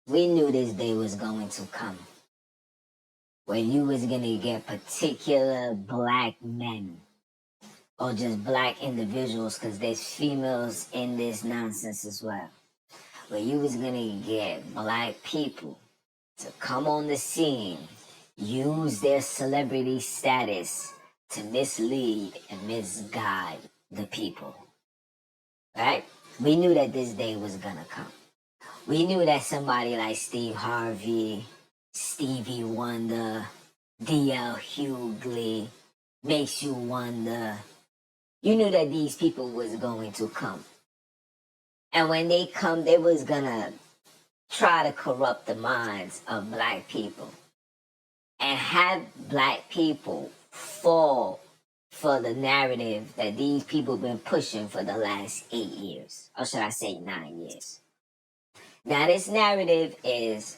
We knew this day was going to come where you was gonna get particular black men or just black individuals, because there's females in this nonsense as well, where you was gonna get black people to come on the scene, use their celebrity status to mislead and misguide the people, right? We knew that this day was gonna come. We knew that somebody like Steve Harvey, Stevie Wonder, D.L. Hughley, Makes You Wonder. You knew that these people was going to come. And when they come, they was gonna try to corrupt the minds of black people and have black people fall for the narrative that these people been pushing for the last 8 years, or should I say 9 years. Now this narrative is,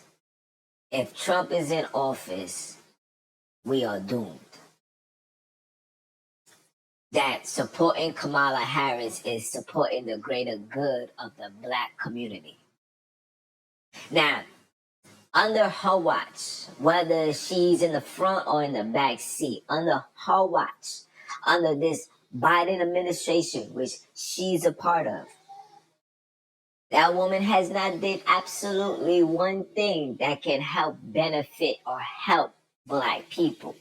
if Trump is in office, we are doomed. That supporting Kamala Harris is supporting the greater good of the black community. Now, under her watch, whether she's in the front or in the back seat, under her watch, under this Biden administration, which she's a part of, that woman has not did absolutely one thing that can help benefit or help black people.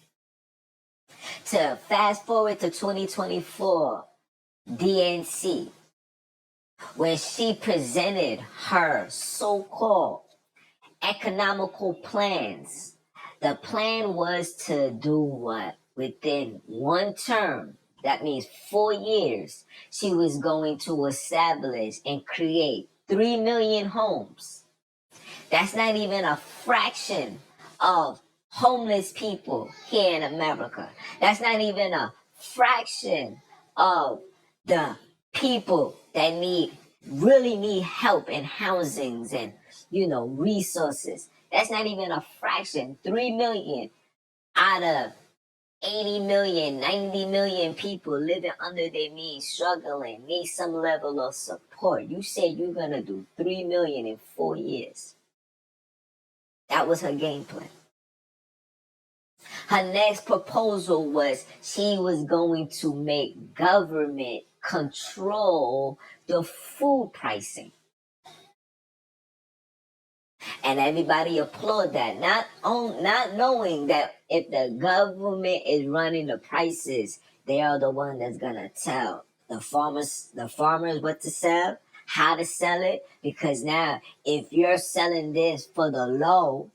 To fast forward to 2024, DNC, where she presented her so-called economical plans. The plan was to do what? Within one term, that means 4 years, she was going to establish and create 3 million homes. That's not even a fraction of homeless people here in America. That's not even a fraction of the people that really need help in housings and, resources. That's not even a fraction. 3 million out of 80 million, 90 million people living under their means, struggling, need some level of support. You say you're going to do 3 million in 4 years. That was her game plan. Her next proposal was she was going to make government control the food pricing. And everybody applaud that, not knowing that if the government is running the prices, they are the one that's gonna tell the farmers what to sell, how to sell it. Because now, if you're selling this for the low,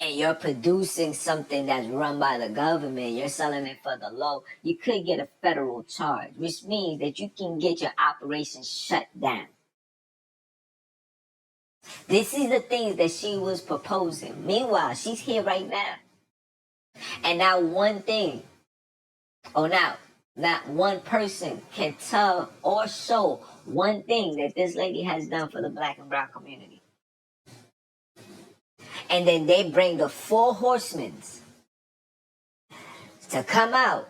and you're producing something that's run by the government, you're selling it for the low, you could get a federal charge, which means that you can get your operation shut down. This is the things that she was proposing. Meanwhile, she's here right now. And not one thing, not one person can tell or show one thing that this lady has done for the black and brown community. And then they bring the 4 horsemen to come out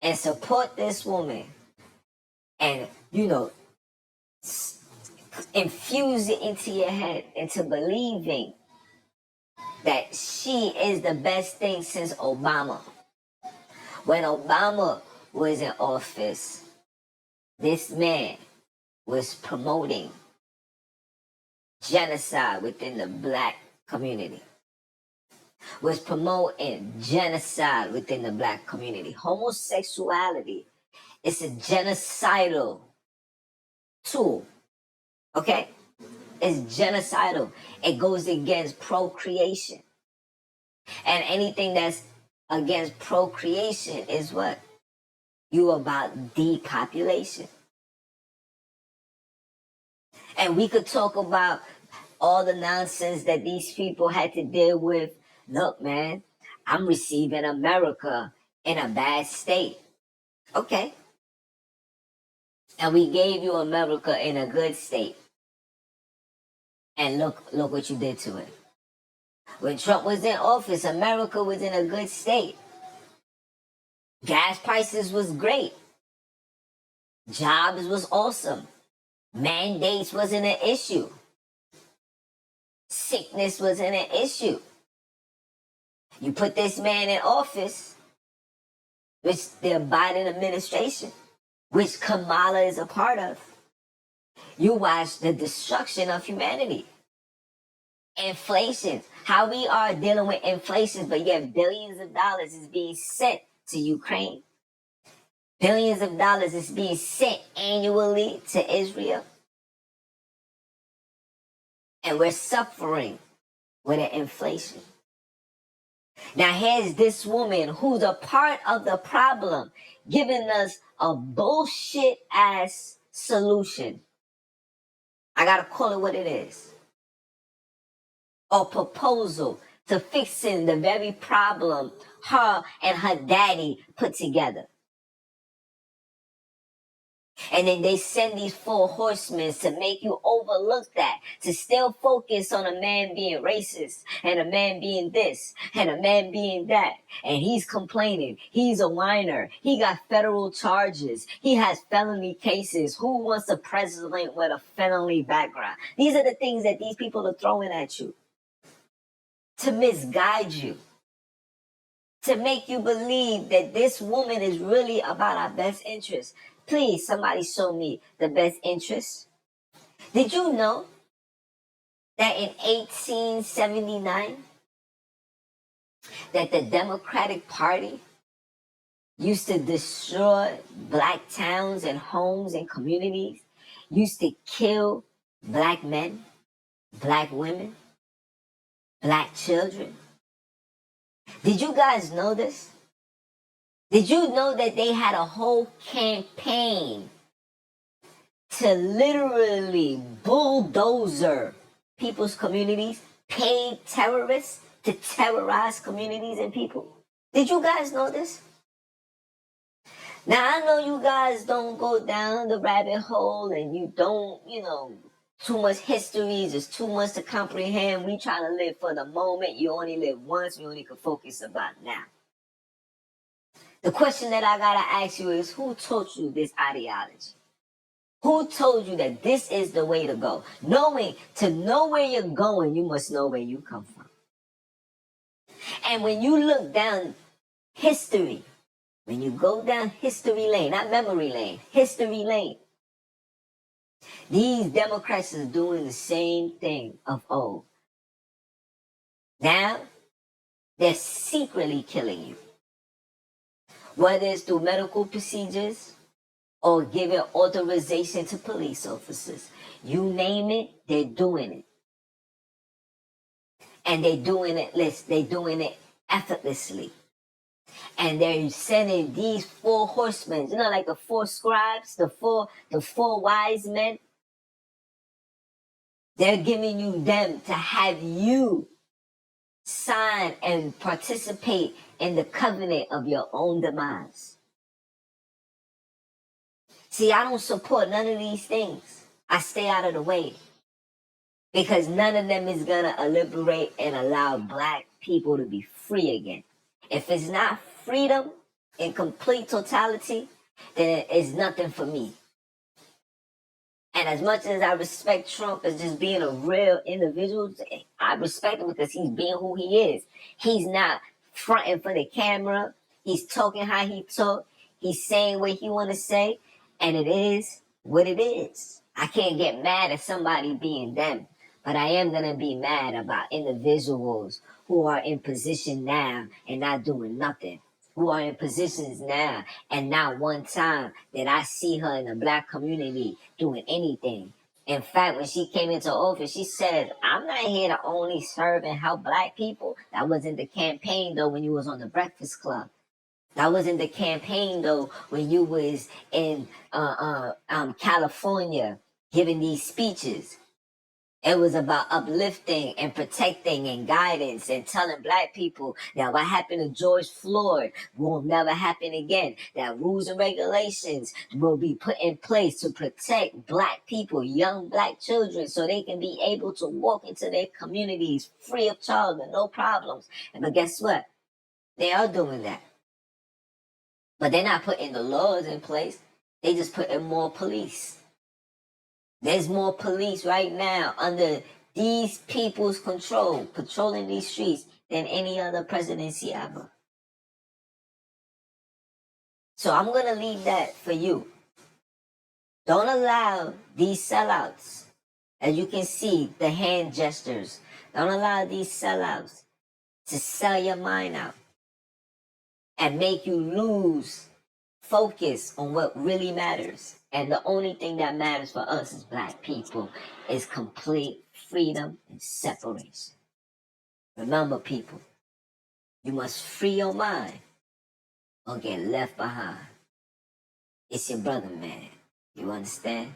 and support this woman and, infuse it into your head into believing that she is the best thing since Obama. When Obama was in office, this man was promoting genocide within the black community. Was promoting genocide within the black community. Homosexuality is a genocidal tool. Okay? It's genocidal. It goes against procreation. And anything that's against procreation is what? You about depopulation. And we could talk about all the nonsense that these people had to deal with. Look, man, I'm receiving America in a bad state. Okay. And we gave you America in a good state. And look what you did to it. When Trump was in office, America was in a good state. Gas prices was great. Jobs was awesome. Mandates wasn't an issue. sickness wasn't an issue. You put this man in office, which the Biden administration, which Kamala is a part of. You watch the destruction of humanity. Inflation, how we are dealing with inflation, but yet billions of dollars is being sent to Ukraine. Billions of dollars is being sent annually to Israel. And we're suffering with an inflation. Now here's this woman who's a part of the problem, giving us a bullshit ass solution. I gotta call it what it is. A proposal to fixing the very problem her and her daddy put together. And then they send these 4 horsemen to make you overlook that, to still focus on a man being racist, and a man being this, and a man being that. And he's complaining. He's a whiner. He got federal charges. He has felony cases. Who wants a president with a felony background? These are the things that these people are throwing at you to misguide you, to make you believe that this woman is really about our best interest. Please, somebody show me the best interest. Did you know that in 1879, that the Democratic Party used to destroy black towns and homes and communities, used to kill black men, black women, black children? Did you guys know this? Did you know that they had a whole campaign to literally bulldozer people's communities, paid terrorists to terrorize communities and people? Did you guys know this? Now, I know you guys don't go down the rabbit hole and you don't, too much history is just too much to comprehend. We trying to live for the moment. You only live once. We only can focus about now. The question that I gotta ask you is, who taught you this ideology? Who told you that this is the way to go? To know where you're going, you must know where you come from. And when you look down history, when you go down history lane, not memory lane, history lane, these Democrats are doing the same thing of old. Now, they're secretly killing you. Whether it's through medical procedures or giving authorization to police officers. You name it, they're doing it. And they're doing it effortlessly. And they're sending these 4 horsemen, like the 4 scribes, the four wise men. They're giving you them to have you sign and participate in the covenant of your own demise. See, I don't support none of these things. I stay out of the way. Because none of them is going to liberate and allow black people to be free again. If it's not freedom in complete totality, then it's nothing for me. And as much as I respect Trump as just being a real individual, I respect him because he's being who he is. He's not fronting for the camera. He's talking how he talk. He's saying what he want to say. And it is what it is. I can't get mad at somebody being them. But I am going to be mad about individuals who are in position now and not doing nothing. Who are in positions now and not one time that I see her in the black community doing anything. In fact, when she came into office, she said, I'm not here to only serve and help black people. That wasn't the campaign, though, when you was on the Breakfast Club. That wasn't the campaign, though, when you was in California giving these speeches. It was about uplifting and protecting and guidance and telling black people that what happened to George Floyd will never happen again. That rules and regulations will be put in place to protect black people, young black children, so they can be able to walk into their communities free of charge with no problems. But guess what? They are doing that. But they're not putting the laws in place. They just put in more police. There's more police right now under these people's controlling these streets than any other presidency ever. So I'm going to leave that for you. Don't allow these sellouts, as you can see, the hand gestures. Don't allow these sellouts to sell your mind out and make you lose focus on what really matters. And the only thing that matters for us as Black people is complete freedom and separation. Remember, people, you must free your mind or get left behind. It's your brother, man. You understand?